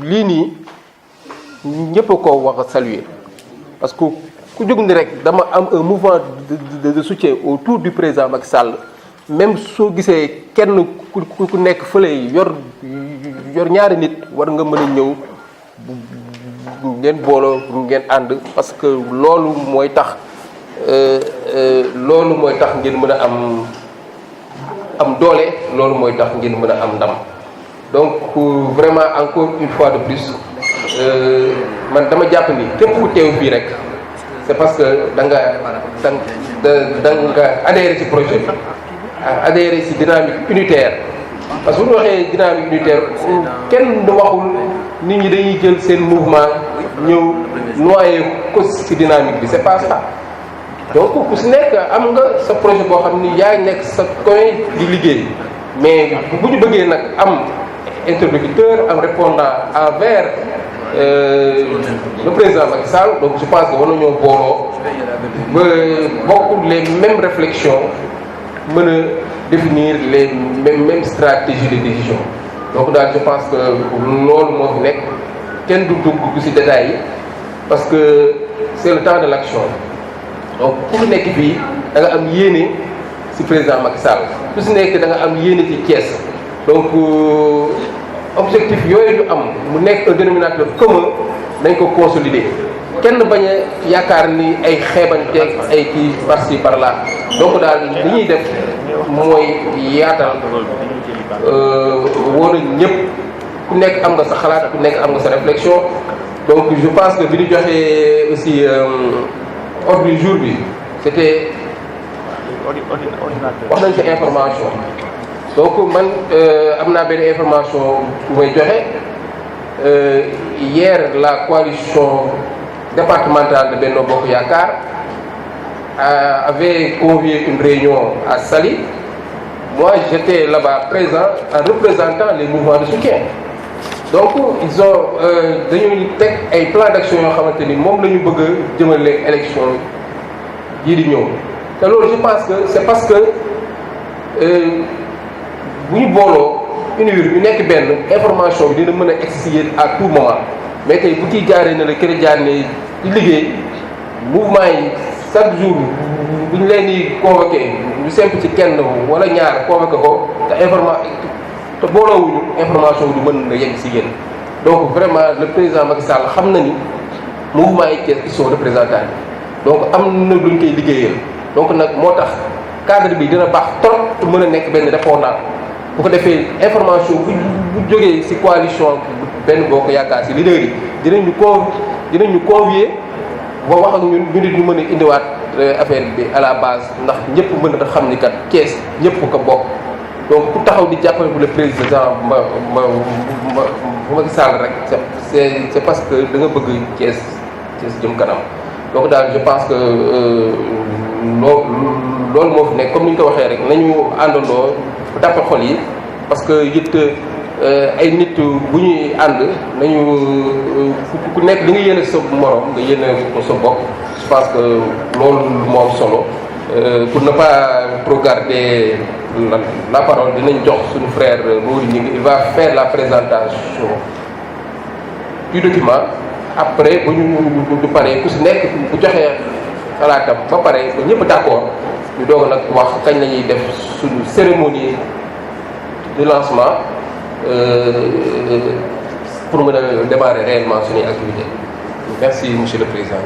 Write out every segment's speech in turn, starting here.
lii nii ñëpp a ko wax a saluer parce que ku jóg ni rek dama am un mouvement de soutien autour du président Macky Sall même soo gisee kenn ku nekk fële yor ñaari nit war nga mën a ñëw ngeen booloo ngeen ànd parce que loolu mooy tax ngeen mën a am doole, loolu mooy tax ngeen mën a am ndam. Donc vraiment encore une fois de plus man dama jàpp ni képp ku teew fii rek c'est parce que da nga adhéré ci projet bi adhéré ci dynamique unitaire parce que bu ñu waxee dynamique unitaire kenn du waxul nit ñi dañuy jël seen mouvement ñëw noyé ko ci dynamique bi c'est pas ça. Donc ku si nekk am nga sa projet boo xam ni yaa nekk sa coin di liggéey mais bu ñu bëggee nag am interlocuteur am répondant envers le président Macky Sall, donc je pense que war nañoo booloo ba bokk les mêmes réflexions mën a définir les mêmes stratégies de décision. Donc daal je pense que loolu moo fi nekk kenn du dugg ci détails yi parce que c'est le temps de l'action. Donc ku fi nekk fii da nga am yéene ci président Macky Sall ku ci nekk da nga am yéene ci Thiès. Donc objectif yooyu ñu am mu nekk un dénominateur commun dañ ko consolider kenn bañ a yaakaar ni ay xeebanteeg ay kii par-ci par-là. Donc daal li ñuy def mooy yaatal woo nañ ñëpp ku nekk am nga sa xalaat ku nekk am nga sa réflexion. Donc je pense que bi ñu joxee aussi ordre du jour bi c'était wax nañ sa information. Donc man am naa benn information bu may joxe hier la coalition départementale de Benno Bokk Yaakaar avait convié une réunion à Saly. Moi j'étais là-bas présent en représentant les mouvements de soutien. Donc ils ont dañuy teg ay plan d'action yoo xamante ni moom la ñu bëgg a jëmale élection yi di ñëw te loolu je pense que c'est parce que bu ñu booloo unir ñu nekk benn information bi dina mën a expliquer à tout moment mais tey bu ciy jaaree ne la kër jaar ne di liggéey mouvement yi chaque jour bu ñu leen di convoqué ñu simple ci kenn wala ñaar convoqué ko te booloowuñu information bi du mën na yegg si yéen. Donc vraiment le président Macky Sall xam na ni mouvement yi Thiès ils sont représentés donc am na luñ koy liggéeyal donc nag moo tax cadre bi dina baax trop mën a nekk benn répondant. bu ko defee information bu jógee ci coalition benn boo ko yaakaar ci leader yi dinañu convier ba wax ak ñun ñu nit ñu mën a indiwaat affaire bi à la base ndax ñëpp mën a xam ni kat Thiès ñëpp ko bokk. Donc ku taxaw di jàppale bu le président Macky Sall rek c'est parce que da nga bëgg Thiès jëm kanam. Donc daal je pense que loolu moo fi nekk comme ni ñu ko waxee rek nañu àndandoo dàppe xol yi parce que it ay nit bu ñuy ànd nañu ku nekk li nga yéene sa morom nga yéene ko sa bopp. Je pense que loolu moo am solo pour ne pas trop garder la parole dinañ jox suñu frère Mody Gningue il va faire la présentation du document. Après bu ñu paree ku si nekk bu joxee xalaatam ba pare ba ñëpp d'accord ñu doog nag wax kañ la ñuy def suñu cérémonie de lancement pour mën a démarrer réellement suñuy activité. Merci monsieur le président.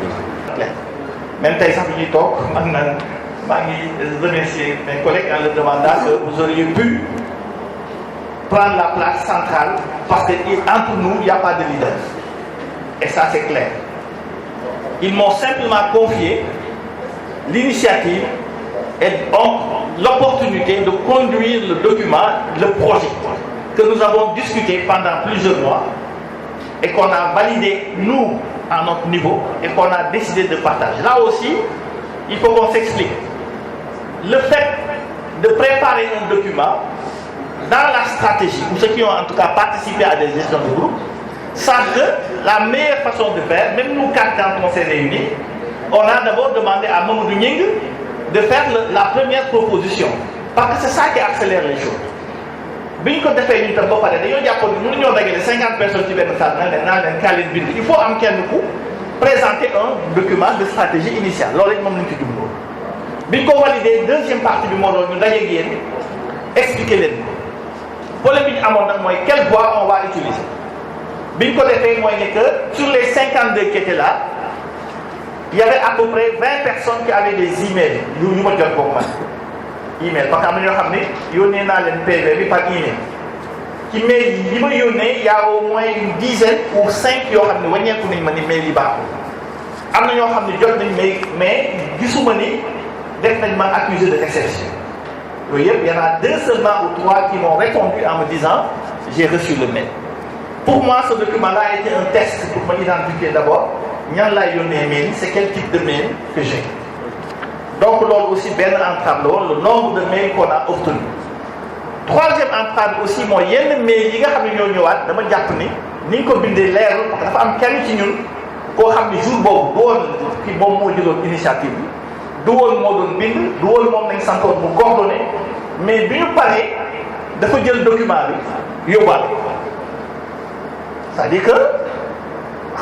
même tey sax bi ñuy toog man na maa ngi remercier mes collègues en leur demandant que vous auriez pu prendre la place centrale parce que entre nous il n'y a pas de leader. Et ça c'est clair. Ils m'ont simplement confié l'initiative et donc l'opportunité de conduire le document, le projet que nous avons discuté pendant plusieurs mois et qu'on a validé nous à notre niveau et qu'on a décidé de partager. Là aussi, il faut qu'on s'explique. Le fait de préparer un document dans la stratégie, ou ceux qui ont en tout cas participé à des gestions de groupe, savent que la meilleure façon de faire, même nous quatre dans le conseil réuni, on a d'abord demandé à Mody Gningue de faire la première proposition. Parce que c'est ça qui accélère les choses. bi ñu ko defee ñun tam ba pare dañoo jàppoon ne mënuñoo dajale 50 personnes ci benn salle naa leen kaa leen bind il faut am kenn ku présenter un document de stratégie initiale loolu it moom lañ ci jublu bi ñu ko validé deuxième partie bi moo doon ñu dajeeg yéen expliquer leen problème bi ñu amoon nag mooy quelle voie on va utiliser bi ñu ko defee mooy ne que sur les 52 qui étaient là il y avait à peu près 20 personnes qui avaient des emails yu ma jot boobu man email parce que am na ñoo xam ne yónnee naa leen PV bi par email ci mail yi ma yónnee y a au moins une dizaine ou 5 yoo xam ne wàññeeku nañ ma ni mail yi baaxul am na ñoo xam ne jot nañ mais gisuma ni def nañ ma accusé de réception yooyu yëpp y en a 2 seulement ou 3 qui m'ont répondu en me disant j'ai reçu le mail. Pour moi ce document-là a été un test pour me identifier d'abord ñan laay yónnee mail c'est quel type de mail que j'ai. Donc loolu aussi benn entrave la woon le nombre de mails qu'on a obtenu. Troisième entrave aussi mooy yenn mail yi nga xam ne ñoo ñëwaat dama jàpp ni ñu ko bindee leerul parce que dafa am kenn ci ñun koo xam ni jour boobu du woon kii moom moo jëloon initiative bi du woon moo doon bind du woon moom nañ santoon bu coordonné mais bi ñu paree dafa jël document bi yóbbaale c'est-à-dire que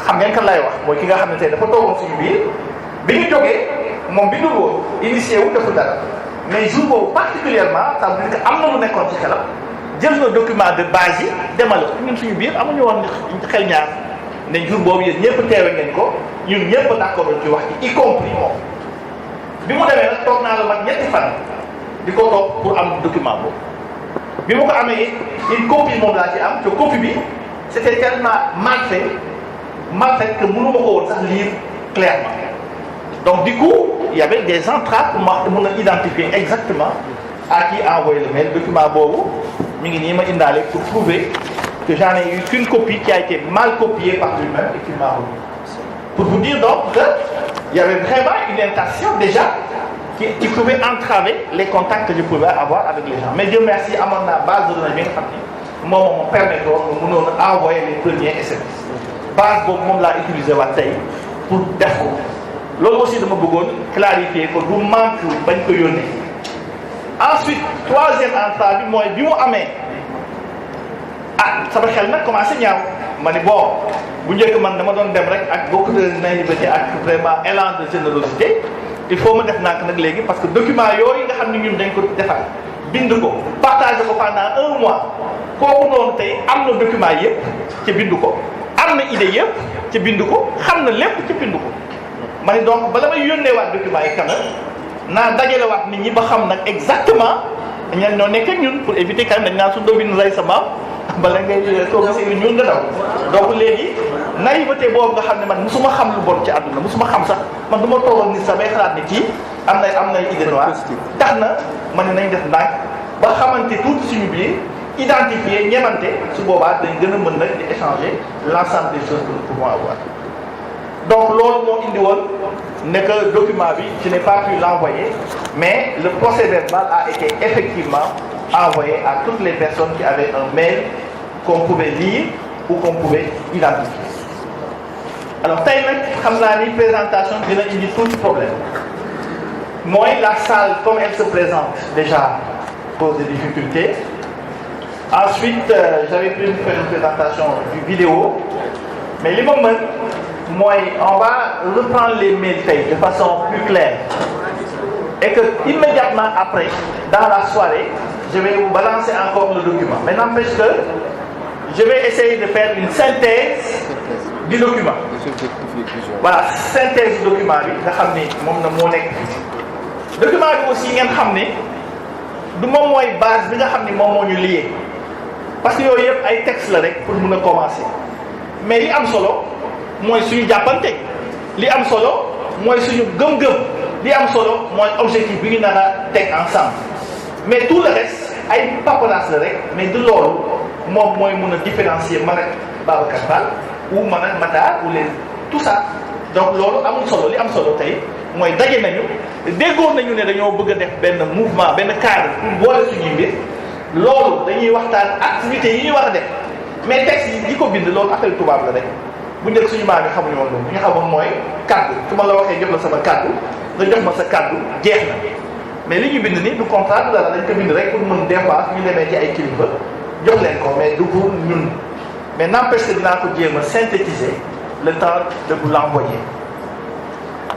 xam ngeen kan lay wax mooy ki nga xam ne tey dafa toogoon suñu biir bi ñu jógee moom bindul woon initié wu deful dara mais jour boobu particulièrement ça veut dire que am na lu nekkoon ci xelam jël na document de base yi demale ko ñun suñu biir amuñu woon xel ñaar ne jour boobu yéen ñëpp teewe ngeen ko ñun ñëpp d'accord ci wax ci y compris moom bi mu demee nag toog naa la mat ñetti fan di ko toog pour am document boobu bi ma ko amee une copie moom laa ci am te copie bi c'était tellement mal fait que mënu ma ko woon sax lire clairement donc du coup il y avait des entraves pour ma mën a identifier exactement à qui envoyer le mail document boobu mi ngi nii ma indaale pour prouver que j'en ai eu qu'une copie qui a été mal copiée par lui-même et qui m'a remis. Pour vous dire donc que il y avait vraiment une intention déjà qui pouvait entraver les contacts que je pouvais avoir avec les gens mais Dieu merci amoon naa base de données bi nga xam ni moom moo permettre woon ma mënoon a envoyer les premiers SMS base boobu moom laa utiliser waat tey pour def ko loolu aussi dama bëggoon clarifier ko du manque bañ ko yónnee ensuite troisième entrave bi mooy bi mu amee sama xel nag commencé ñaaw ma ni bon bu njëkk man dama doon dem rek ak beaucoup de naïveté ak vraiment élan de générosité il faut ma def nak nag léegi parce que document yooyu nga xam ne ñun dañ ko defar bind ko partagé ko pendant 1 mois kooku noonu tey am na document yëpp ca bind ko am na idée yëpp ca bind ko xam na lépp ca bind ko ma ni donc bala may yónneewaat document yi quand même naa dajalewaat nit ñi ba xam nag exactement ñan ñoo nekk ak ñun pour éviter quand même dañ naan su doo bind rey sa maam bala ngay soo gisee lu ñuul nga daw donc léegi naïveté boobu nga xam ne man musuma xam lu bon ci àdduna musuma xam sax man du ma toogal nit sax bay xalaat ne kii am na idée noire tax na ma ne nañ def ndànk ba xamante tuuti suñu biir identifier ñemante su boobaa dañ gën a mën nag di échanger l'ensemble des choses que nous pouvons avoir donc loolu moo indi woon ne que document bi je n'ai pas pu l'envoyer mais le procès-verbal a été effectivement envoyé à toutes les personnes qui avaient un mail qu'on pouvait lire ou qu'on pouvait identifier alors tey nag xam naa ni présentation dina indi tout problème mooy la salle comme elle se présente déjà pose des difficultés ensuite j'avais prévu de faire une présentation du vidéo mais li ma mën mooy on va reprendre les mails tey de façon plus claire et que immédiatement après dans la soirée je vais vous balancer encore le document mais n'empêche que je vais essayer de faire une synthèse du document voilà synthèse du document bi nga xam ni moom na moo nekk document bi aussi ngeen xam ni du moom mooy base bi nga xam ni moom moo ñu lié parce que yooyu yëpp ay texte la rek pour mun a commencer mais li am solo mooy suñu jàppante li am solo mooy suñu gëm-gëm li am solo mooy objectif bi ñu nar a teg ensemble mais tout le reste ay paperasse la rek mais du loolu moom mooy mun a différencier man ak Babacar Fall ou man ak Matar ou les tout ça donc loolu amul solo li am solo tey mooy daje nañu déggoon nañu ne dañoo bëgg a def benn mouvement benn cadre pour boole suñuy mbir loolu dañuy waxtaan activités yi ñu war a def mais texte yi ko bind loolu affaire tubaab la rek bu njëkk suñu maam yi xamuñu woon loolu li nga xamoon mooy kaddu su ma la waxee jox la sama kaddu nga jox ma sa kaddu jeex na mais li ñu bind nii du contrat dara dañ ko bind rek pour mën des fois ñu demee ci ay kilifa jox leen ko mais du pour ñun mais n'empêche que dinaa ko jéem a synthétiser le temps de vous l'envoyer.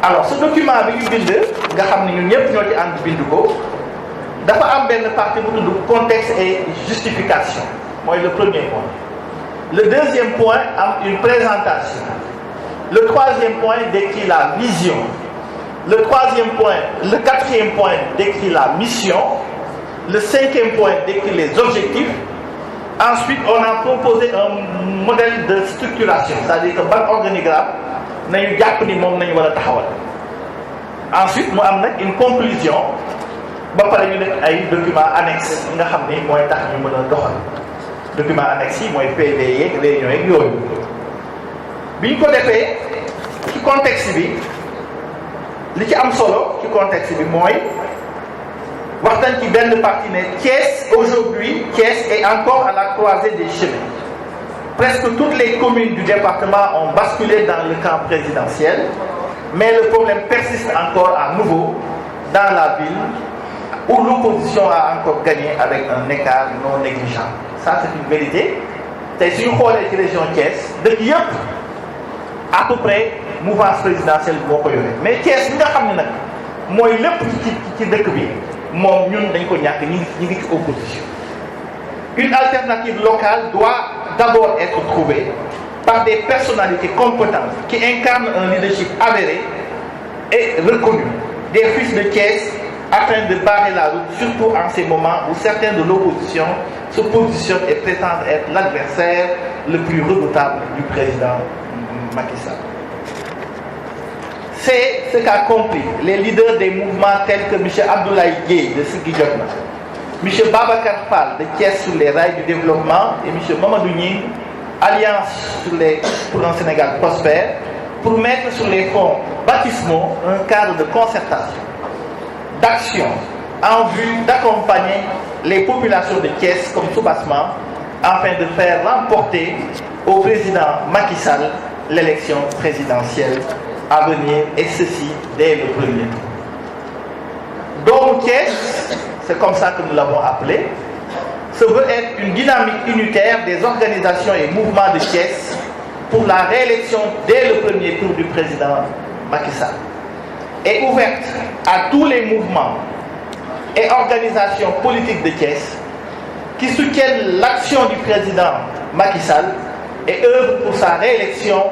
Alors ce document bi ñu bind nga xam ne ñun ñëpp ñoo ci ànd bind ko dafa am benn partie bu tudd contexte et justification mooy le premier point. Le deuxième point am une présentation. Le troisième point décrit la vision. Le quatrième point décrit la mission. Le cinquième point décrit les objectifs. Ensuite, on a proposé un modèle de structuration, c'est-à-dire que ban organigramme nañu jàpp ni moom nañu war a taxawal. Ensuite, mu am nag une conclusion ba pare ñu def ay documents annexes yi nga xam ni mooy tax ñu mën a doxal. Documents annexes yi mooy PV yeeg réunion yeeg yooyu. bi ñu ko defee ci contexte bi li ci am solo ci contexte bi mooy waxtaan ci benn partie ne Thiès aujourd'hui Thiès est encore à la croisée des chemins. Presque toutes les communes du département ont basculé dans le camp présidentiel, mais le problème persiste encore à nouveau dans la ville où l'opposition a encore gagné avec un écart non négligeable. Ça c'est une vérité. Tey suñu xoolee ci région Thiès dëkk yëpp à peu près mouvance présidentielle moo ko yore mais Thiès bi nga xam ne nag mooy lépp ci dëkk bi moom ñun dañ ko ñàkk ñi ngi ci opposition. Une alternative locale doit d'abord être trouvée par des personnalités compétentes qui incarnent un leadership avéré et reconnu, des fils de Thiès, afin de barrer la route, surtout en ces moments où certains de l'opposition se positionnent et prétendent être l'adversaire le plus redoutable du président Macky Sall. C'est ce qu'a compris les leaders des mouvements tels que M. Abdoulaye Gueye de Siggi Jotna, M. Babacar Fall de Thiès sur les rails du développement et M. Mamadou Nying, Alliance pour un Sénégal prospère, pour mettre sur les fonds baptismaux un cadre de concertation, d'action en vue d'accompagner les populations de Thiès comme soubassement afin de faire remporter au président Macky Sall l'élection présidentielle à venir, et ceci dès le premier tour. Donc Thiès, c'est comme ça que nous l'avons appelé, se veut être une dynamique unitaire des organisations et mouvements de Thiès pour la réélection dès le premier tour du président Macky Sall, et ouverte à tous les mouvements et organisations politiques de Thiès qui soutiennent l'action du président Macky Sall et œuvrent pour sa réélection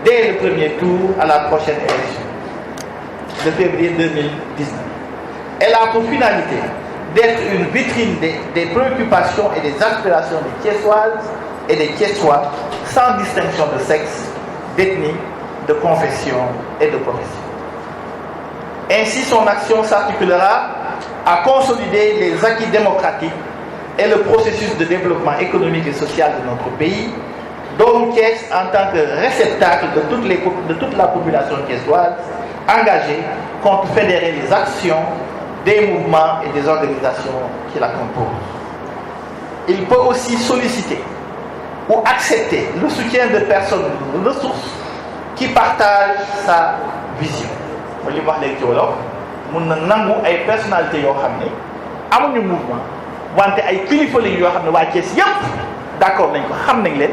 dès le premier tour à la prochaine élection de février 2019. Elle a pour finalité d'être une vitrine des préoccupations et des aspirations des Thiessoises et des Thiessois sans distinction de sexe, d'ethnie, de confession et de profession. Ainsi, son action s'articulera à consolider les acquis démocratiques et le processus de développement économique et social de notre pays, dont Thiès en tant que réceptacle de toute la population thiessoise engagée compte fédérer les actions des mouvements et des organisations qui la composent. Il peut aussi solliciter ou accepter le soutien de personnes ressources qui partagent sa vision. Li mu wax léegi ci wolof mun na nangu ay personnalités yoo xam ne amuñu mouvement wante ay kilifa lañ yoo xam ne waa Thiès yépp d'accord nañ ko xam nañ leen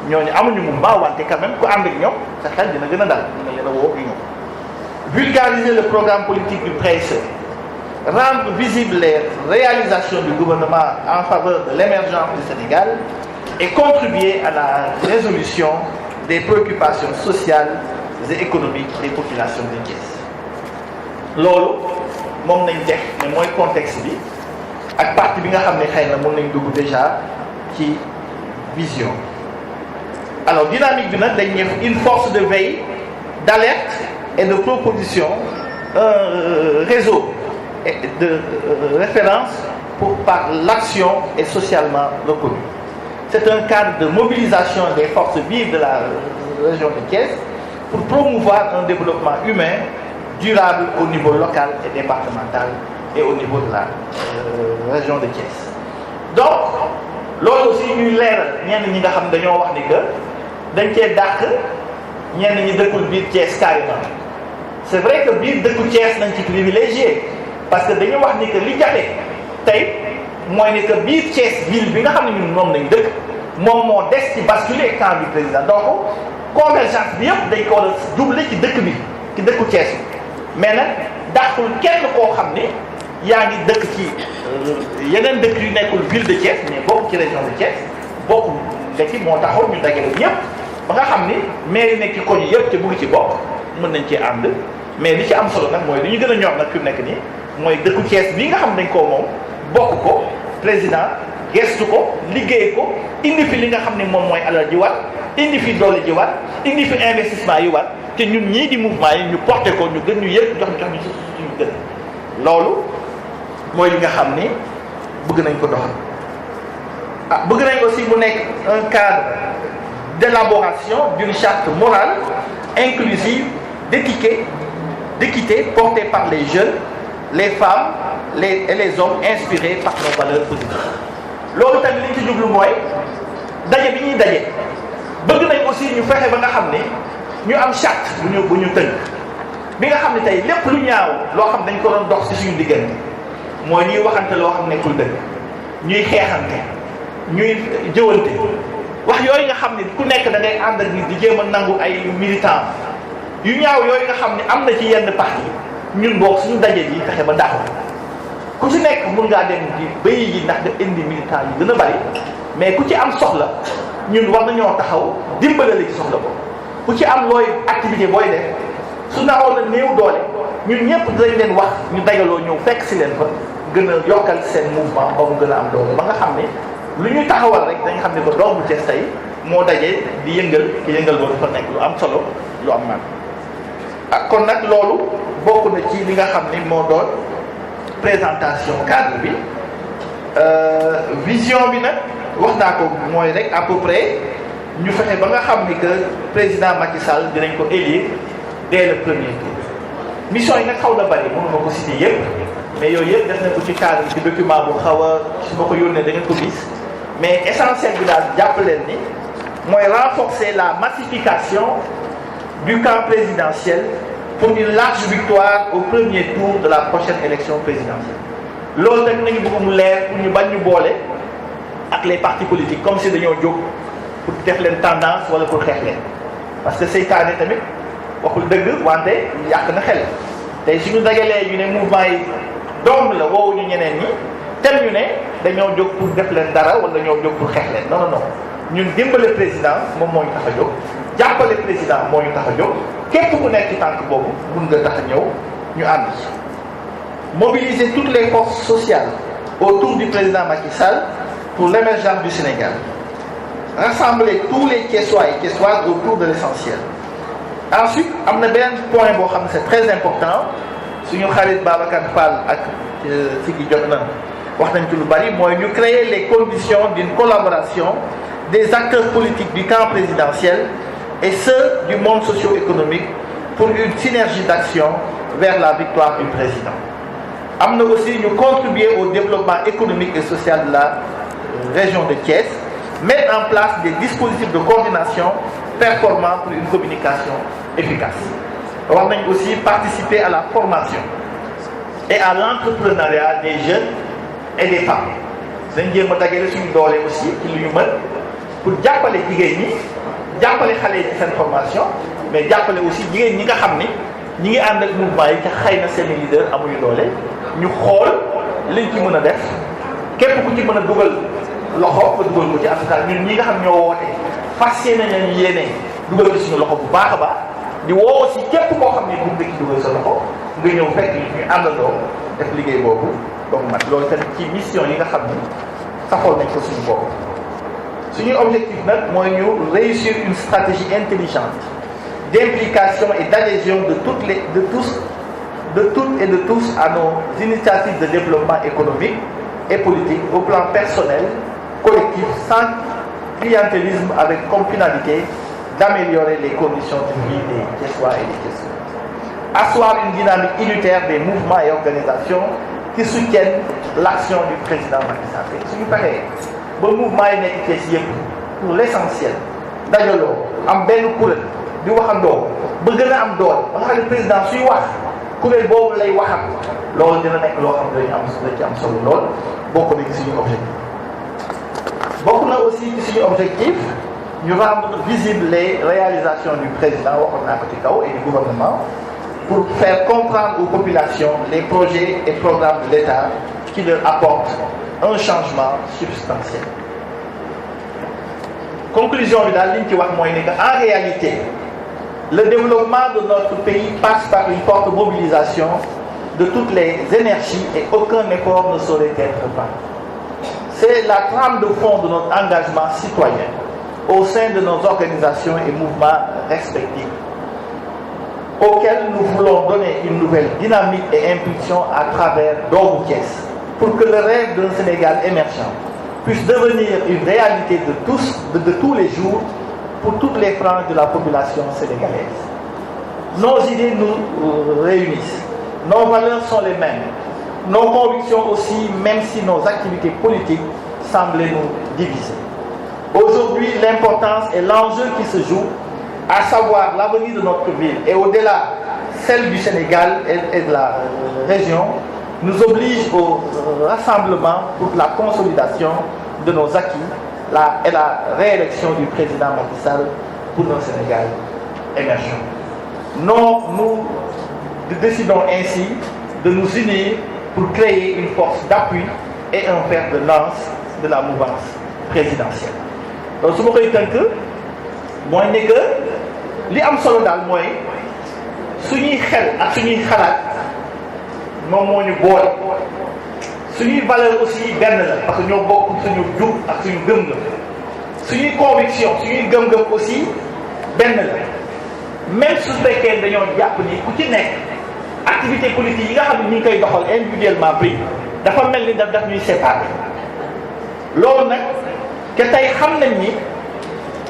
ñooñu amuñu mouvement wante quand même ku ànd ak ñoom sa xel dina gën a dal dina leen a woo ñu ñëw. Vulgariser le programme politique du PSE, rendre visibles les réalisations du gouvernement en faveur de l'émergence du Sénégal et contribuer à la résolution des préoccupations sociales et économiques des populations de Thiès. Loolu moom nañ def ne mooy contexte bi ak partie bi nga xam ne xëy na mën nañ dugg déjà ci vision. Alors dynamique bi nag dañ ñëw une force de veille, d'alerte et de proposition, un réseau de référence par l'action et socialement reconnu. C'est un cadre de mobilisation des forces vives de la région de Thiès pour promouvoir un développement humain durable au niveau local et départemental et au niveau de la région de Thiès. Donc loolu aussi ñuy leeral ñenn ñi nga xam dañoo wax ni que dañ cee dàq ñenn ñi dëkkul biir Thiès carrément. C'est vrai que biir dëkku Thiès nañ ci privilégié parce que dañu wax ni que li jafe tey mooy ne que biir Thiès ville bi nga xam ne ñun moom lañ dëkk moom moo des ci basculer camp du président donc convergence bi yëpp dañ ko war a juble ci dëkk bi ci dëkku Thiès mais nag dàqul kenn koo xam ne yaa ngi dëkk ci yeneen dëkk yu nekkul ville de Thiès mais bokk ci région de Thiès bokk nga ci moo taxoon ñu dajale ñëpp ba nga xam ni maire yi nekk ci koñ yi yëpp te bëgg ci bokk mën nañ cee ànd mais li ci am solo nag mooy li ñu gën a ñor nag fi mu nekk nii mooy dëkku Thiès bii nga xam dañ koo moom bokk ko président gestu ko liggéey ko indi fi li nga xam ne moom mooy alal ji war indi fi doole ji war indi fi investissement yi war te ñun ñii di mouvement yi ñu porté ko ñu gën ñu yëg jox ñu suñu gën loolu mooy li nga xam ni bëgg nañ ko doxal bëgg nañ aussi mu nekk un cadre d'élaboration d'une charte morale inclusive d'équité portée par les jeunes les femmes et les hommes inspirés par nos valeurs positives loolu tamit li ñu ci jublu mooy daje bi ñuy daje bëgg nañ aussi ñu fexe ba nga xam ne ñu am charte bu ñu tënk bi nga xam ne tey lépp lu ñaaw loo xam dañ ko doon dox ci suñu diggante mooy ñuy waxante loo xam nekkul dëgg ñuy xeexante ñuy jëwante wax yooyu nga xam ne ku nekk da ngay ànd ak nit di jéem a nangu ay militant yu ñaaw yooyu nga xam ne am na ci yenn parti ñun boog suñu daje bi fexe ba dàqu ku ci nekk mun ngaa dem di béy ji ndax da indi militant yu gën a bari mais ku ci am soxla ñun war nañoo taxaw dimbale la ci soxla ko ku ci am looy activité booy def su naroon na néew doole ñun ñëpp dinañ leen wax ñu dajaloo ñëw fekk si leen fa gën a yokkal seen mouvement ba mu gën a am doole ba nga xam ne lu ñuy taxawal rek dañ xam ne ko doomu Thiès tey moo daje di yëngal ki yëngal boobu dafa nekk lu am solo lu am man kon nag loolu bokk na ci li nga xam ni moo doon présentation cadre bi vision bi nag wax naa ko mooy rek à peu près ñu fexe ba nga xam ni que président Macky Sall dinañ ko élire dès le premier tour mission yi nag xaw na bari mënu ma ko citer yëpp mais yooyu yëpp def nañ ko ci cadre ci document bu xaw a su ma ko yónnee da ngeen ko gis mais essentiel bi daal jàpp leen ni mooy renforcer la massification du camp présidentiel pour une large victoire au premier tour de la prochaine élection présidentielle loolu tamit nañu bëgg mu leer pour ñu bañ ñu boole ak les partis politiques comme si dañoo jóg pour def leen tendance wala pour xeex leen parce que seytaane tamit waxul dëgg wante yàq na xel tey suñu dagalee ñu ne mouvement yi doom la woowuñu ñeneen ñi tem ñu ne dañoo jóg pour def leen dara wala dañoo jóg pour xeex leen non non non ñun dimbale président moom moo ñu tax a jóg jàppale président moo ñu tax a jóg képp ku nekk ci tànk boobu mun nga tax a ñëw ñu ànd ci mobiliser toutes les forces sociales autour du président Macky Sall pour l'émergence du Sénégal rassembler tous les Thiessois et Thiessoises autour de l'essentiel ensuite am na benn point boo xam ne c'est très important suñu xarit Babacar Fall ak Sigi jot na wax nañ ci lu bari mooy ñu créer les conditions d'une collaboration des acteurs politiques du camp présidentiel et ceux du monde socio-économique pour une synergie d'action vers la victoire du président am na aussi ñu contribuer au développement économique et social de la région de Thiès mettre en place des dispositifs de coordination performants pour une communication efficace wax nañ aussi participer à la formation et à l'entrepreneuriat des jeunes et des femmes dañ jéem a dajale suñu doole aussi ci lu ñu mën pour jàppale jigéen ñi jàppale xale yi ci seen formation mais jàppale aussi jigéen ñi nga xam ni ñi ngi ànd ak mouvement yi te xëy na seen leader amuñu doole ñu xool liñ ci mën a def képp ku ci mën a dugal loxo nga dugal ko ci en tout cas ñun ñi nga xam ñoo woote fas yéene nañu yéene dugal ci suñu loxo bu baax a baax di woo aussi képp koo xam ne bëgg nga ci dugal sa loxo nga ñëw fekk ñu àndandoo def liggéey boobu donc mat loolu tamit ci mission yi nga xam ni saxoon nañ ko suñu bopp suñu objectif nag mooy ñu réussir une stratégie intelligente d'implication et d'adhésion de toutes et de tous à nos initiatives de développement économique et politique au plan personnel, collectif, sans clientélisme, avec comme finalité d'améliorer les conditions de vie des Thiessois et des Thiessoises. Asseoir une dynamique unitaire des mouvements et organisations qui soutiennent l'action du président Macky Sall. suñu paree ba mouvement yi nekk Thiès yëpp pour l'essentiel dajaloo am benn kuréel di waxandoo ba gën a am doole ba nga xam ne président suy wax kuréel boobu lay waxam loolu dina nekk loo xam ne dañu ci am solo lool bokk na ci suñu objectif. bokk na aussi ci suñu objectif ñu rendre visibles les réalisations du président waxoon naa ko ci kaw et du gouvernement pour faire comprendre aux populations les projets et programmes de l'État qui leur apportent un changement substantiel. Conclusion bi daal li ñu ci wax mooy ne que en réalité le développement de notre pays passe par une forte mobilisation de toutes les énergies et aucun effort ne saurait être vain. C'est la trame de fond de notre engagement citoyen au sein de nos organisations et mouvements respectifs, auxquels nous voulons donner une nouvelle dynamique et impulsion à travers Doomu Thiès, pour que le rêve d'un Sénégal émergent puisse devenir une réalité de tous les jours pour toutes les franges de la population sénégalaise. Nos idées nous réunissent, nos valeurs sont les mêmes, nos convictions aussi, même si nos activités politiques semblent nous diviser. Aujourd'hui, l'importance et l'enjeu qui se joue, à savoir l'avenir de notre ville et au-delà, celle du Sénégal et de la région, nous oblige au rassemblement pour la consolidation de nos acquis et la réélection du président Macky Sall pour un Sénégal émergent. Nous décidons ainsi de nous unir pour créer une force d'appui et un fer de lance de la mouvance présidentielle. Donc su ma koy tënk mooy ne que li am solo daal mooy suñuy xel ak suñuy xalaat moom moo ñu boole suñuy valeur aussi benn la parce que ñoo bokk suñu jub ak suñu gëm-gëm suñuy conviction suñuy gëm-gëm aussi benn la même su fekkee dañoo jàpp ni ku ci nekk activité politique yi nga xam ne ñu ngi koy doxal individuellement pris dafa mel ni daf ñuy séparer loolu nag que tey xam nañ ni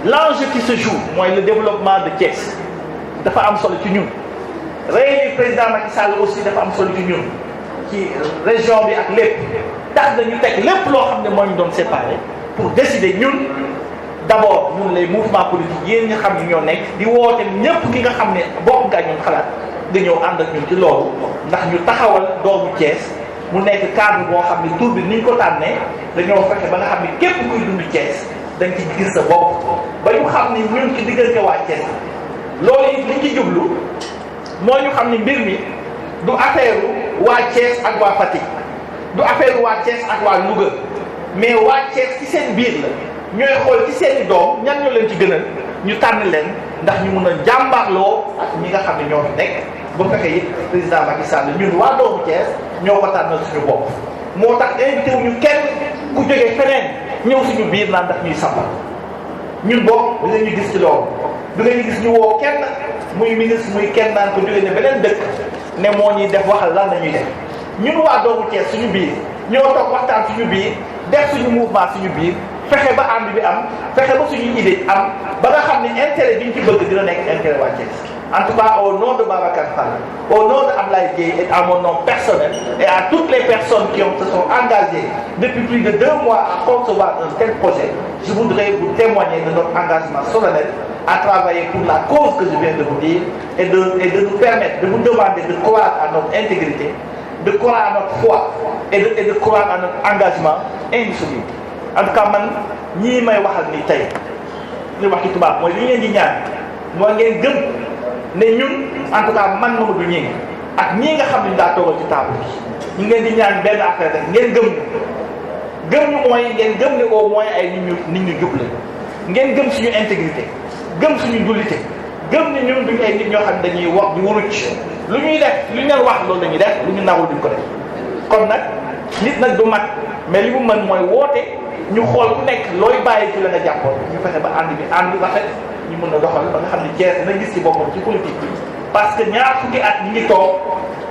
l'enjeu qui se joue mooy le développement de Thiès dafa am solo ci ñun réew président Macky Sall aussi dafa am solo ci ñun ci région bi ak lépp tax dañu teg lépp loo xam ne moo ñu doon séparer pour décider ñun d'abord ñun les mouvements politiques yéen nga xam ne ñoo nekk di woote ñépp ki nga xam ne bokk nga ñun xalaat nga ñëw ànd ak ñun ci loolu ndax ñu taxawal doomu Thiès mu nekk cadre boo xam ne tur bi ni ñu ko tànnee dañoo fexe ba nga xam ne képp kuy dund Thiès dañ ci gis sa bopp ba ñu xam ni ñun ci diggante waa Thiès loolu it liñ ci jublu moo ñu xam ni mbir mi du affaire waa Thiès ak waa Fatick du affaire waa Thiès ak waa Louga mais waa Thiès ci seen biir la ñooy xool ci seen i doom ñan ñoo leen ci gënal ñu tànn leen ndax ñu mun a jàmbaarloo ak ñi nga xam ne ñoo fi nekk ba fekkee it président Macky Sall ñun waa doomu Thiès ñoo ko tànnal suñu bopp moo tax invité wuñu kenn ku jógee feneen ñëw suñu biir naan daf ñuy sambal ñun bopp dinañu gis ci loolu dinañu gis ñu woo kenn muy ministre muy kenn naan ko jógee ne beneen dëkk ne moo ñuy def waxal lan la ñuy def ñun waa doomu Thiès suñu biir ñoo toog waxtaan suñu biir def suñu mouvement suñu biir fexe ba ànd bi am fexe ba suñu idée am ba nga xam ne intérêt bi ñu ci bëgg dina nekk intérêt waa Thiès. En tout cas, au nom de Babacar Fall, au nom de Ablaye Dièye et à mon nom personnel et à toutes les personnes qui se sont engagées depuis plus de 2 mois à concevoir un tel projet, je voudrais vous témoigner de notre engagement solennel à travailler pour la cause que je viens de vous dire et de nous permettre, de vous demander de croire à notre intégrité, de croire à notre foi et de croire à notre engagement indissoluble. En tout cas, man ñii may waxal ni tey li wax ci tubaab mooy li ngeen di ñaan mooy ngeen gëm ne ñun en tout cas man Mamadou Gningue ak ñii nga xam ne daa toogal ci table bi ñu ngeen di ñaan benn affaire rek ngeen gëm ñu mooy ngeen gëm ne au moins ay nit ñu jub la ngeen gëm suñu intégrité gëm suñu jullité gëm ne ñun duñu ay nit ñoo xam ne dañuy wax di wuruc lu ñuy def lu ñu leen wax loolu la ñuy def lu ñu nawul duñ ko def kon nag nit nag du mat mais li mu mën mooy woote ñu xool ku nekk looy bàyyi ci la nga jàppoon ñu fexe ba ànd bi ànd rafet ñu mën a doxal ba nga xam ne Thiès na gis ci boppam ci politique bi parce que ñaar fukki at ñi ngi toog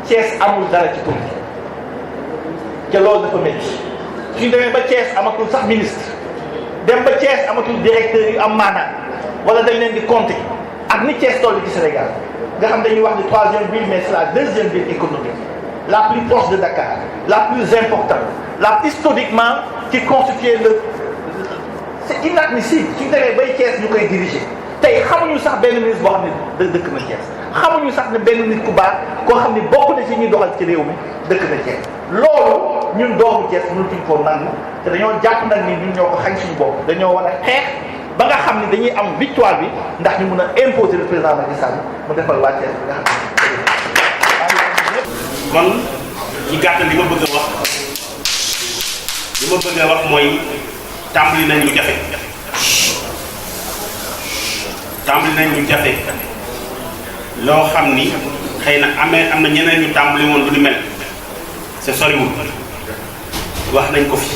Thiès amul dara ci politique te loolu dafa métti suñu demee ba Thiès amatul sax ministre dem ba Thiès amatul directeur yu am maanaam wala dañ leen di compter ak ni Thiès toll ci Sénégal nga xam dañuy wax ni 3e ville mais c'est la 2e ville économique la plus proche de Dakar la plus importante historiquement qui constituait c'est inadmissible suñu demee bay Thiès ñu koy diriger tey xamuñu sax benn ministre boo xam ne dëkk na Thiès xamuñu sax ne benn nit ku baax koo xam ne bokk na ci ñuy doxal ci réew mi dëkk na Thiès loolu ñun doomu Thiès mënatuñ koo nangu te dañoo jàpp nag ni ñun ñoo ko xañ suñu bopp dañoo war a xeex ba nga xam ne dañuy am victoire bi ndax ñu mun a imposer le président Macky Sall mu defal waa Thiès bi nga xam ne. kon ci gàttal li ma bëgg a wax mooy tàmbali nañ lu jafe loo xam ni xëy na am na ñeneen ñu tàmbali woon lu ni mel c'est soriwul wax nañ ko fi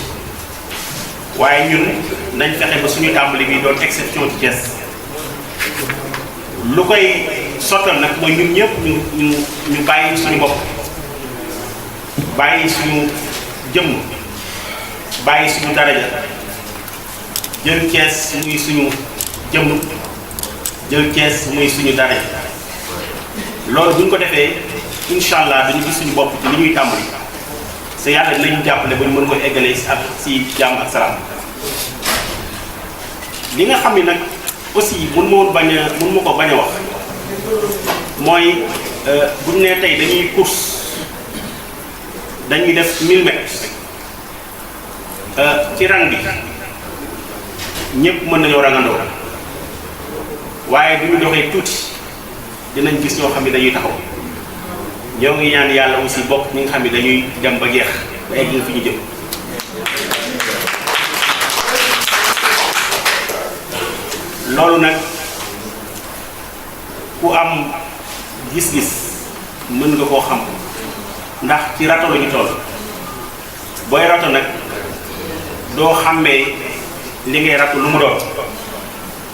waaye ñun nañ fexe ba suñu tàmbali bi doon exception ci Thiès lu koy sottal nag mooy ñun ñëpp ñu bàyyi suñu bopp bàyyi suñu jëmm bàyyi suñu daraja jël Thiès muy suñu jëmm jël Thiès muy suñu daraja loolu bu ñu ko defee incha allah dañu gis suñu bopp ci li ñuy tàmbali sa yàlla dinañu jàppale ba ñu mën ko eggalee si jàmm ak salaam li nga xam ne nag aussi mun ma ko bañ a wax mooy bu ñu nee tey dañuy course dañuy def 1000 mètres ci rang bi ñëpp mën nañoo rangandoo waaye bu ñu doxee tuuti dinañ gis ñoo xam ne dañuy taxaw ñoo ngi ñaan yàlla aussi bokk ñi nga xam ne dañuy dem ba jeex ba egg fi ñu jëm loolu nag ku am gis-gis mën nga koo xam ndax ci rato la ñu toll booy rato nag doo xàmmee li ngay rato lu mu doon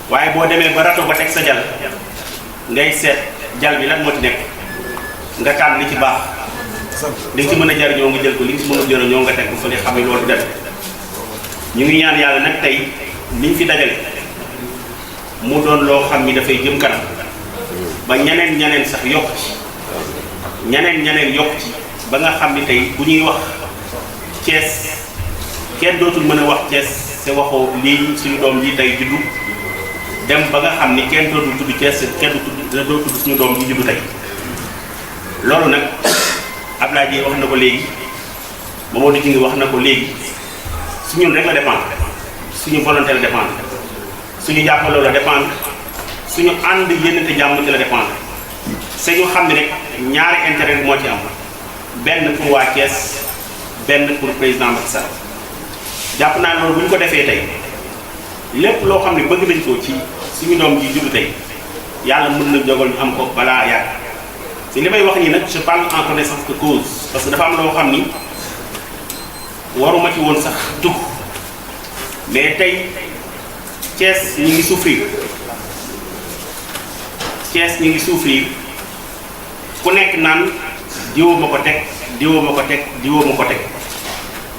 waaye boo demee ba rato ba teg sa jal ngay seet jal bi lan moo ci nekk nga tànn li ci baax li nga ci mën a jariñoo nga jël ko li nga ci mën a jariñoo nga teg ko fële xam ne loolu dem ñu ngi ñaan yàlla nag tey liñ fi dajale mu doon loo xam ni dafay jëm kanam ba ñeneen sax yokk ci ñeneen yokk ci ba nga xam ni tey bu ñuy wax Thiès kenn dootul mën a wax Thiès te waxoo lii suñu doom ji tey juddu dem ba nga xam ni kenn dootul tudd Thiès kenn dootul tudd suñu doom ji juddu tey loolu nag Abdoulaye Dièye wax na ko léegi Mamadou Djingue wax na ko léegi suñu rek la dépendre suñu volonté la dépendre suñu jàppaloo la dépendre suñu ànd yénente jàmm ci la dépendre c'est ñu xam ne rek ñaari intérêt moo ci am benn pour waa Thiès benn pour président Macky Sall jàpp naa loolu bu ñu ko defee tey lépp loo xam ne bëgg nañ ko ci suñu doom ji juddu tey yàlla mën na jogal ñu am ko balaa yàgg te li may wax nii nag je parle en connaissance de cause parce que dafa am loo xam ni waruma ci woon sax dugg mais tey Thiès ñu ngi souffrir Thiès ñu ngi souffrir ku nekk naan diwoo ma ko teg diwoo ma ko teg diwoo ma ko teg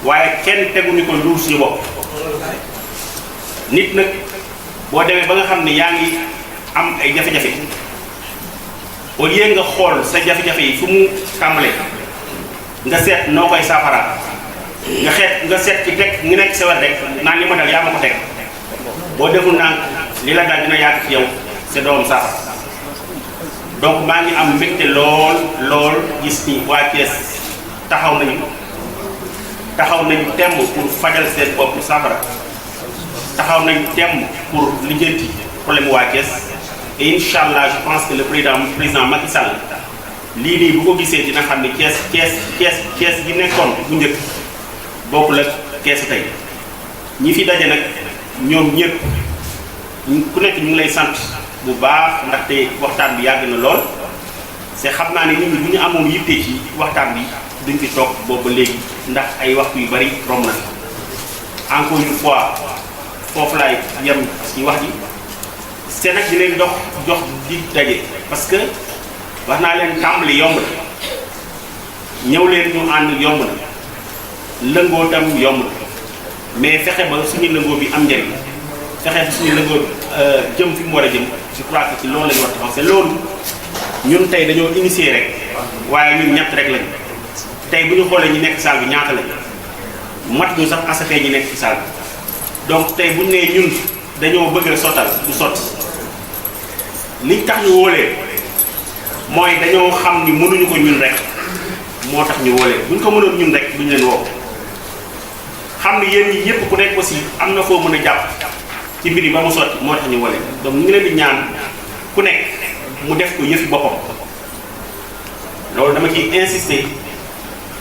waaye kenn teguñu ko luur suñu bopp nit nag boo demee ba nga xam ne yaa ngi am ay jafe-jafe au lieu nga xool sa jafe-jafe yi fu mu tàmbalee nga seet noo koy saafara nga seet ci teg ngi nekk sa wet rek naan li ma dal yaa ma ko teg boo deful naan li la dal dina yàgg ci yow sa doom saafara donc maa ngi am mbégte lool gis ni waa Thiès taxaw nañu temm pour fajal seen bopp saafara taxaw nañu temm pour lijjanti problème waa Thiès et incha allah je pense que le président Macky Sall lii nii bu ko gisee dina xam ne Thiès gi nekkoon bu njëkk bokkul ak Thiès tey ñi fi daje nag ñoom ñëpp ku nekk ñu ngi lay sant bu baax ndaxte waxtaan bi yàgg na lool c'est xam naa ne nit ñi bu ñu amoon yitte ci waxtaan bi duñ fi toog boobu ba léegi ndax ay waxtu yu bari romb na encore une fois foofu laay yem ci wax ji c'est nag di leen jox di daje parce que wax naa leen tàmbali yomb na ñëw leen ñu ànd yomb na lëngoo tam yomb na mais fexe ba suñu lëngoo bi am njëriñ fexe ba suñu lëngoo jëm fi mu war a jëm je crois que ci loolu lañu war a taxaw c'est loolu ñun tey dañoo initier rek waaye ñun ñett rek lañu tey bu ñu xoolee ñi nekk salle bi ñaata lañu mat ñu sax asafee ñi nekk ci salle bi donc tey bu ñu nee ñun dañoo bëgg a sottal du sotti liñ tax ñu wóolee mooy dañoo xam ni mënuñu ko ñun rek moo tax ñu wóolee buñ ko mënoon ñun rek duñ leen woo xam ni yéen ñi yépp ku nekk aussi am na foo mën a jàpp ci mbir yi ba mu sotti moo tax ñu wóolee donc ñu ngi leen di ñaan ku nekk mu def ko yëfi boppam loolu dama ciy insister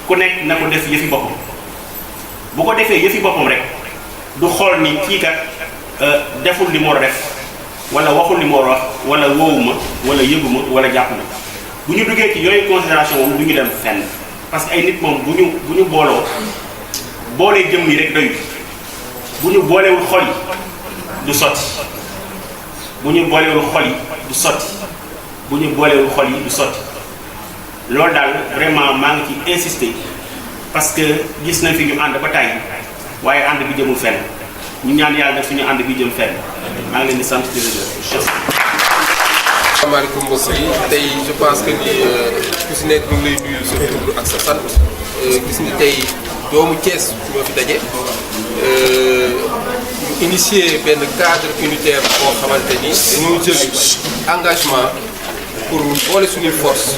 ku nekk na ko def yëfi boppam bu ko defee yëfi boppam rek du xool ni kii kat deful li mu war a def wala waxul li mu war a wax wala woowuma wala yëguma wala jàpp na bu ñu duggee ci yooyu considération moom du ñu dem fenn parce que ay nit moom bu ñu booloo boolee jëm yi rek doyut bu ñu boolewul xol yi du sotti bu ñu boolewul xol yi du sotti bu ñu boolewul xol yi du sotti loolu daal vraiment maa ngi ci insister parce que gis nañ fi ñu ànd ba tàyyi waaye ànd bi jëmul fenn ñu ñaan yàlla def suñu ànd bi jëm fenn maa ngi leen di sant di leen asalaamaaleykum mbokk yi tey je pense que ni ku si nekk ñu ngi lay nuyu sa tur ak sa sant gis ni tey doomu Thiès ñoo fi daje ñu initier benn cadre unitaire boo xamante ni dañoo jël engagement pour boole suñuy force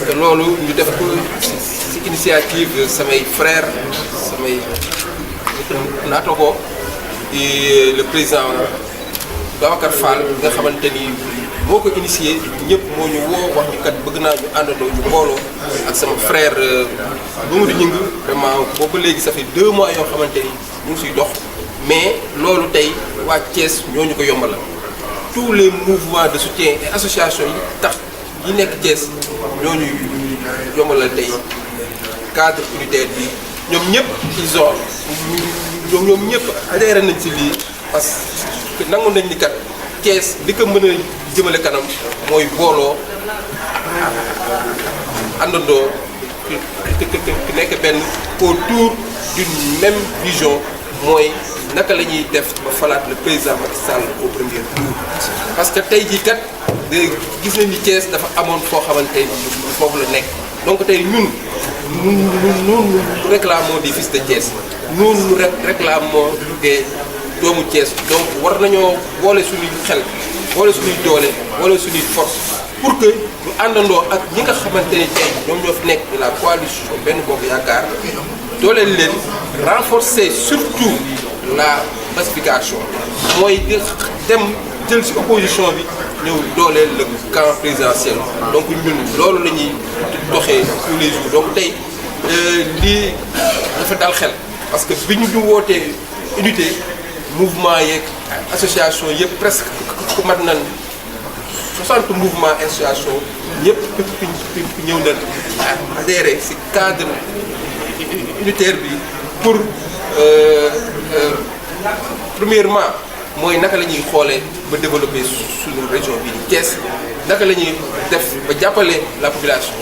te loolu ñu def ko ci initiative samay frères samay naatoo di le président Babacar Fall nga xamante ni moo ko initié ñëpp moo ñu woo wax ñu kat bëgg naa ñu àndandoo ñu booloo ak sama frère Mamadou Gningue vraiment boobu léegi ça fait 2 mois yoo xamante ni ñu ngi siy dox mais loolu tey waa Thiès ñoo ñu ko yombalal tous les mouvements de soutien et associations yi tax yi nekk Thiès ñoo ñu yombalal tey cadre unitaire bi ñoom ñëpp ils ont ñoom ñëpp adhéré nañ si lii parce que nangu nañ ni kat Thiès li ko mën a jëmale kanam mooy booloo àndandoo ki nekk benn autour d'une même vision mooy naka la ñuy def ba falaat le président Macky Sall au premier tour. parce que tey jii kat gis nañ ni Thiès dafa amoon foo xamante ni foofu la nekk donc tey ñun nous réclamons des fils de Thiès nous réclamons des doomu Thiès donc war nañoo boole suñuy xel boole suñuy doole boole suñuy force pour que ñu àndandoo ak ñi nga xamante ni tey ñoom ñoo fi nekk de la coalition Benno Bokk Yaakaar dooleel leen renforcer surtout la pacification mooy dem jël ci opposition bi ñëw dooleel le camp présidentiel donc ñun loolu la ñuy doxee tous les jours donc tey lii dafa dal xel parce que bi ñu wootee unité mouvement yeeg association yëpp presque mat nañ 60 mouvements association ñëpp ñëw nañ adhéré ci cadre unitaire bi pour premièrement mooy naka la ñuy xoolee ba développer suñu région bi di Thiès naka la ñuy def ba jàppale la population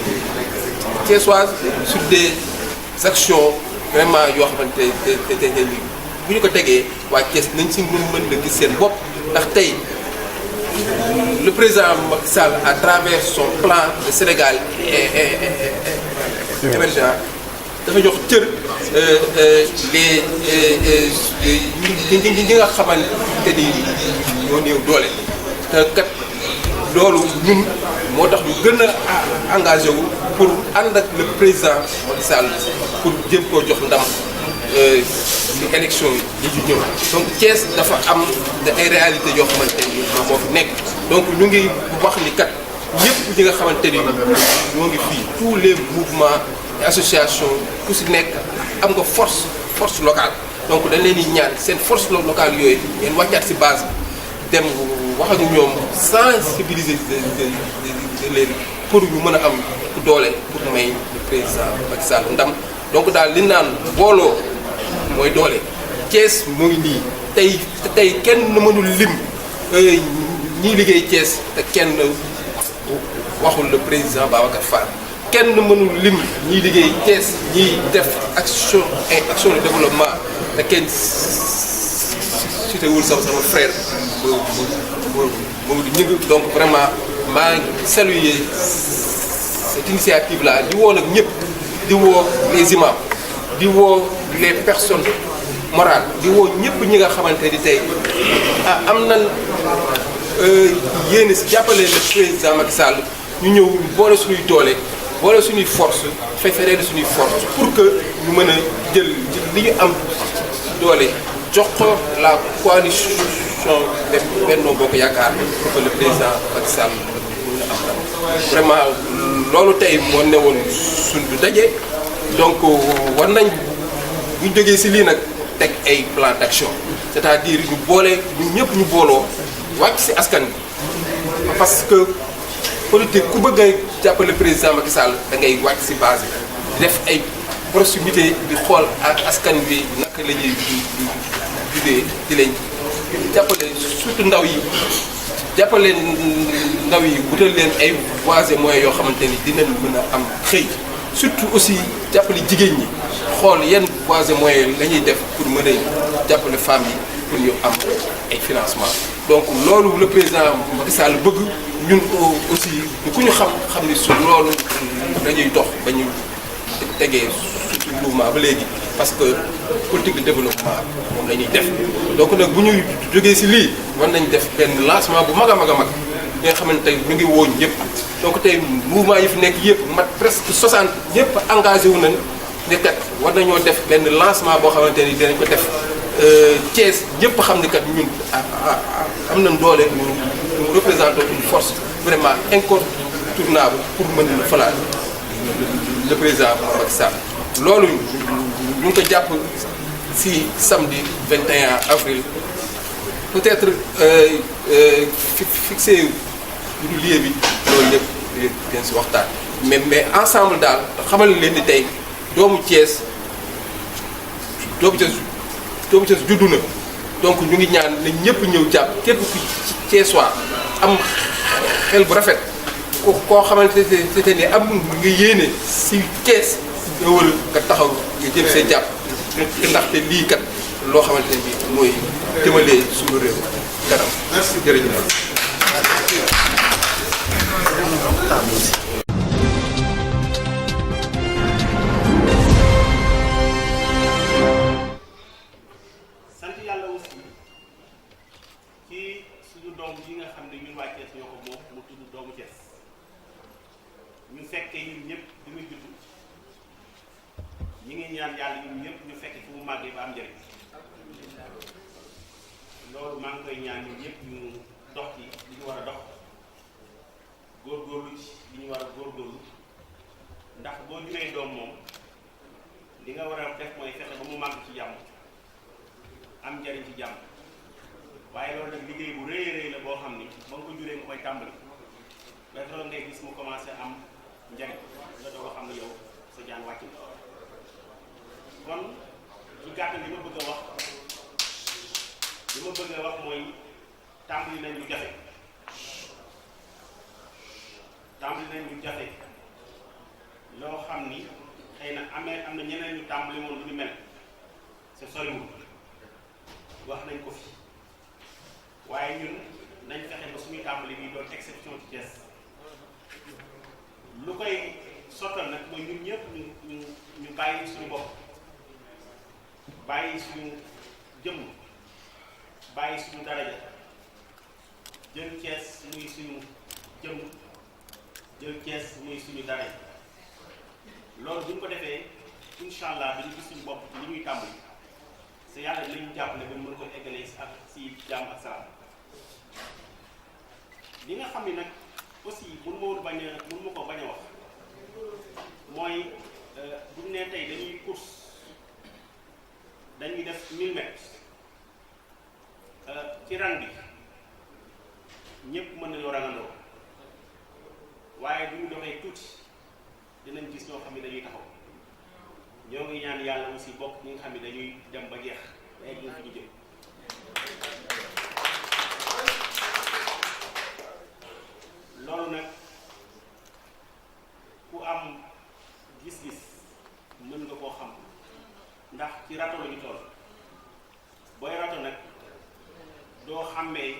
thiessoise sur des actions vraiment yoo xamante ne bu ñu ko tegee waa Thiès nañ si mën na gis seen bopp ndax tey le président Macky Sall à travers son plan de Sénégal émergent dafa jox cër ñi nga xamante ni ñoo néew doole te kat loolu ñun moo tax ñu gën a engagé wu pour ànd ak le président Macky Sall pour jëm koo jox ndam ci élection yi ñu ñëw donc Thiès dafa am ay réalités yoo xamante ni moo fi nekk donc ñu ngi wax ni kat ñëpp ñi nga xamante ni ñoo ngi fii tous les mouvements et associations ku si nekk am nga force locale donc dañ leen di ñaan seen force locale yooyu ngeen wàccaat si base dem wax ak ñoom sensibiliser leen pour ñu mën a am doole pour may le président Macky Sall ndam donc daal li naan booloo mooy doole Thiès moo ngi nii tey kenn mënul lim ñiy liggéey Thiès te kenn waxul le président Babacar Fall kenn mënul lim ñiy liggéey Thiès ñiy def action de développement te kenn cité wul sama frère Mamadou Gningue donc vraiment maa ngi saluer cette initiative là di woo nag ñëpp di woo les imams di woo les personnes morales di woo ñëpp ñi nga xamante ni tey am nañ yéene si jàppale le président Macky Sall ñu ñëw boole suñuy doole boole suñuy force fédéré suñuy force pour que ñu mën a jël li ñu am doole jox ko la coalition Benno Bokk Yaakaar pour que le président Macky Sall mën a am ndam vraiment loolu tey moo newoon suñu daje donc war nañ bu ñu jógee si lii nag teg ay plan d'action c'est-à-dire ñu boole ñu ñëpp ñu booloo wàcc si askan bi parce que politique ku bëgg a jàppale président Macky Sall da ngay wàcc si base bi def ay proximité di xool ak askan bi naka la ñuy judee di leen jàppale surtout ndaw yi jàppale ndaw yi wutal leen ay voies et moyens yoo xamante ni dinañ mën a am xëy surtout aussi jàppale jigéen ñi xool yan voies et moyens la ñuy def pour mën a jàppale femmes yi pour ñu am ay financement donc loolu le président Macky Sall bëgg ñun aussi ku ñu xam ni su loolu dañuy dox ba ñu tegee surtout mouvement ba léegi parce que politique de développement moom la ñuy def donc nag bu ñuy jógee si lii war nañ def benn lancement bu mag a mag a mag bi nga xamante ne ñu ngi woo ñëpp donc tey mouvement yi fi nekk yëpp mat presque 60 ñëpp engagé wu nañ ne kat war nañoo def benn lancement boo xamante ni dinañ ko def Thiès ñëpp xam ni kat ñun am nañ doole ñu représentons une force vraiment incontournable pour mën a falaat le président Macky Sall loolu ñu ngi ko jàpp si samedi 21 avril peut-être fixé lieu bi loolu lépp gën si waxtaan mais ensemble daal xamal leen ni tey doomu Thiès juddu na donc ñu ngi ñaan ne ñëpp ñëw jàpp képp ku Thiessois am xel bu rafet koo xamante ne ni am nga yéene si Thiès ñëwal nga taxaw nga jëm see jàpp ndaxte lii kat loo xamante ne bii mooy jëmalee suñu réew kanam. merci jërëjëf. sant yàlla aussi ci suñu doom yi nga xam ne ñun waa Thiès ñoo ko moom mu tudd doomu Thiès ñu fekkee ñun ñëpp di muy judd ñi ngi ñaan yàlla ñun ñëpp ñu fekke fu mu màggee ba am njëriñ loolu maa ngi koy ñaan ñun ñëpp ñu dox ci li ñu war a dox góorgóorlu ci li ñu war a góorgóorlu ndax boo juree doom moom li nga war a def mooy fexe ba mu màgg ci jàmm am njariñ ci jàmm waaye loolu nag liggéey bu rëy rëy la boo xam ni ba nga ko juree nga koy tàmbali ba loolu ngay gis mu commencé am njariñ nga doog a xam ne yow sa jaan wàcc na kon ci gàttal li ma bëgg a wax mooy tàmbali nañ lu jafe loo xam ni xëy na am na ñeneen ñu tàmbali woon lu ñu mel c'est soriwul wax nañ ko fi waaye ñun nañ fexe ba suñuy tàmbali bi doon exception ci Thiès lu koy sottal nag mooy ñun ñëpp ñu bàyyi suñu bopp bàyyi suñu jëmm bàyyi suñu daraja jël Thiès muy suñu jëmm jël Thiès muy suñu daraja loolu bu ñu ko defee incha allah dañu gis suñu bopp li ñuy tàmbali te yàlla dinañu jàppale ba mën ko eggalee ak si jàmm ak salaam li nga xam ne nag aussi mënu ma ko bañ a wax mooy bu ñu nee tey dañuy course dañuy def 1000 mètres ci rang bi ñëpp mën nañoo rangandoo waaye bu ñu doxee tuuti dinañ gis ñoo xam ne dañuy taxaw ñoo ngi ñaan yàlla aussi bokk ñi nga xam ne dañuy dem ba jeex ba egg fi ñu jëm loolu nag ku am gis-gis mën nga koo xam ndax ci rato la ñu toll booy rato nag doo xàmmee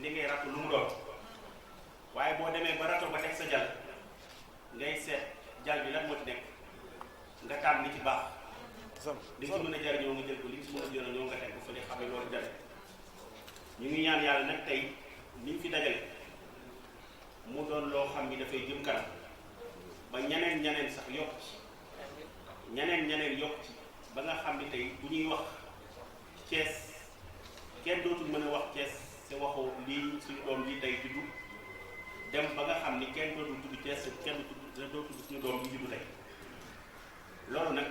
li ngay rato lu mu doon waaye boo demee ba rato ba teg sa jal ngay seet jal bi lan moo ci nekk nga tànn li ci baax li ci mën a jariñoo nga jël ko li ci mën a jëriñoo nga teg ko fële xam ne loolu jariñ ñu ngi ñaan yàlla nag tey ni fi dajale mu doon loo xam ni dafay jëm kanam ba ñeneen sax yokk ci ñeneen yokk ci ba nga xam ni tey bu ñuy wax Thiès kenn dootul mën a wax Thiès te waxoo lii suñu doom yi tey juddu dem ba nga xam ni kenn dootul tudd Thiès kenn dootul tudd suñu doom yi juddu tey loolu nag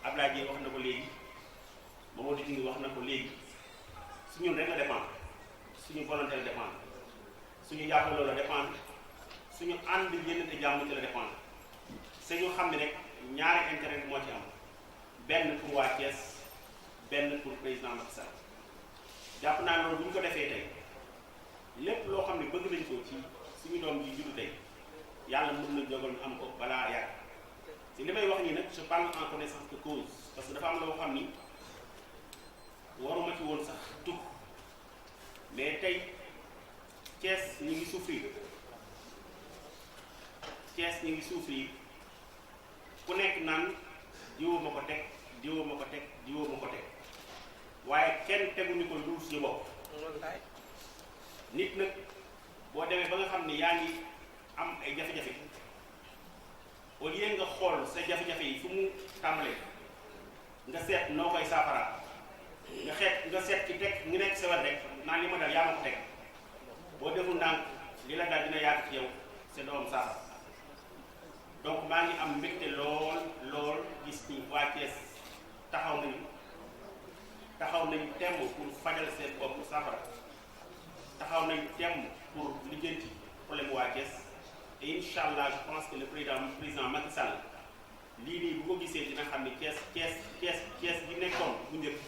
Abdoulaye Dièye wax na ko léegi Mamadou Diouf wax na ko léegi suñu rek la dépendre suñu volonté la dépendre suñu jàppaloo la dépendre suñu ànd yénente jàmm ci la dépendre c'est ñu xam ne rek ñaari intérêt moo ci am benn pour waa Thiès benn pour président Macky Sall jàpp naa loolu bu ñu ko defee tey lépp loo xam ne bëgg nañ ko ci suñu doom ji juddu tey yàlla mën na jogal ñu am ko balaa yàgg te li may wax nii nag je parle en connaissance de cause parce que dafa am loo xam ni waruma ci woon sax tugg mais tey Thiès ñu ngi souffrir Thiès ñu ngi souffrir ku nekk naan diwoo ma ko teg diwoo ma ko teg diwoo ma ko teg waaye kenn teguñu ko lu suñu bopp nit nag boo demee ba nga xam ne yaa ngi am ay jafe-jafe au lieu nga xool sa jafe-jafe yi fu mu tàmbalee nga seet noo koy saafara nga seet ci teg ngi nekk sa wet rek naan li ma dal yaa ma ko teg boo deful ndànk li la dal dina yàgg ci yow sa doom saafara donc maa ngi am mbégte lool gis ni waa Thiès taxaw nañu temm pour fajal seen bopp saafara taxaw nañu temm pour lijjanti problème waa Thiès et incha allah je pense que le président Macky Sall lii nii bu ko gisee dina xam ni Thiès gi nekkoon bu njëkk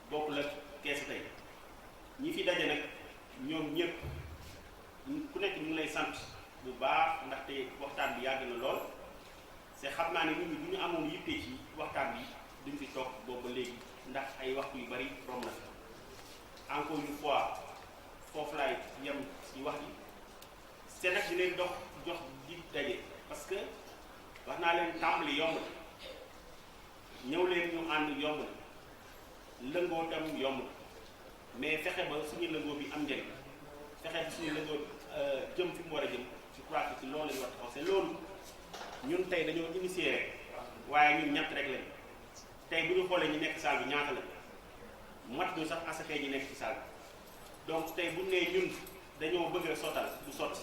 bokkul ak Thiès tey ñi fi daje nag ñoom ñëpp ku nekk ñu ngi lay sant bu baax ndaxte waxtaan bi yàgg na lool c'est xam naa ne nit ñi bu ñu amoon yitte ci waxtaan bi duñ fi toog boobu ba léegi ndax ay waxtu yu bari romb na fi encore une fois foofu laay yem ci wax ji c'est nag di leen jox di daje parce que wax naa leen tàmbali yomb na ñëw leen ñu ànd yomb na lëngoo tam yomb na mais fexe ba suñu lëngoo bi am njëriñ fexe ba suñu lëngoo jëm fi mu war a jëm je crois que ci loolu lañu war a taxaw c'est loolu ñun tey dañoo initier rek waaye ñun ñett rek lañ tey bu ñu xoolee ñi nekk salle bi ñaata la mat ñu sax asakay ñi nekk ci salle bi donc tey bu nee ñun dañoo bëgg a sottal du sotti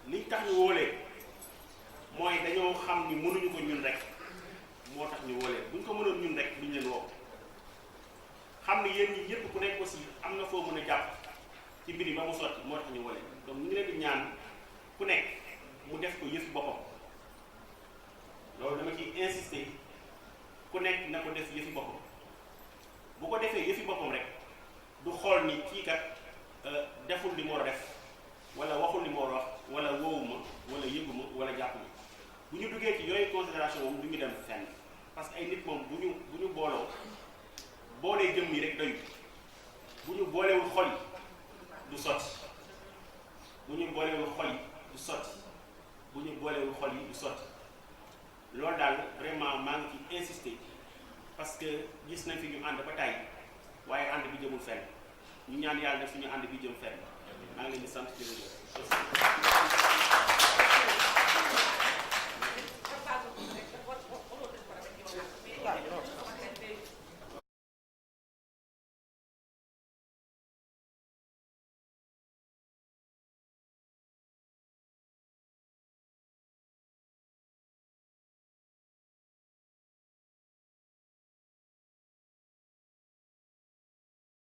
liñ tax ñu wóolee mooy dañoo xam ni mënuñu ko ñun rek moo tax ñu wóolee buñ ko mënoon ñun rek duñ leen woo xam ni yéen ñi yëpp ku nekk aussi am na foo mën a jàpp ci mbir yi ba mu sotti moo tax ñu wóolee donc ñu ngi leen di ñaan ku nekk mu def ko yëfi boppam loolu dama ciy insister ku nekk na ko def yëfi boppam bu ko defee yëfi boppam rek du xool ni kii kat deful li mu war a def wala waxul li mu war a wax wala woowuma wala yëguma wala jàppuma bu ñu duggee ci yooyu considération moom du ñu dem fenn parce que ay nit moom bu ñu boolee jëm yi rek doy bu ñu boolewul xol yi du sotti bu ñu boolewul xol yi du sotti bu ñu boolewul xol yi du sotti loolu daal vraiment maa ngi ci insister parce que gis nañ fi ñu ànd ba tàyyi waaye ànd bi jëmul fenn ñu ñaan yàlla def suñu ànd bi jëm fenn maa ngi leen di sant jërëjëf.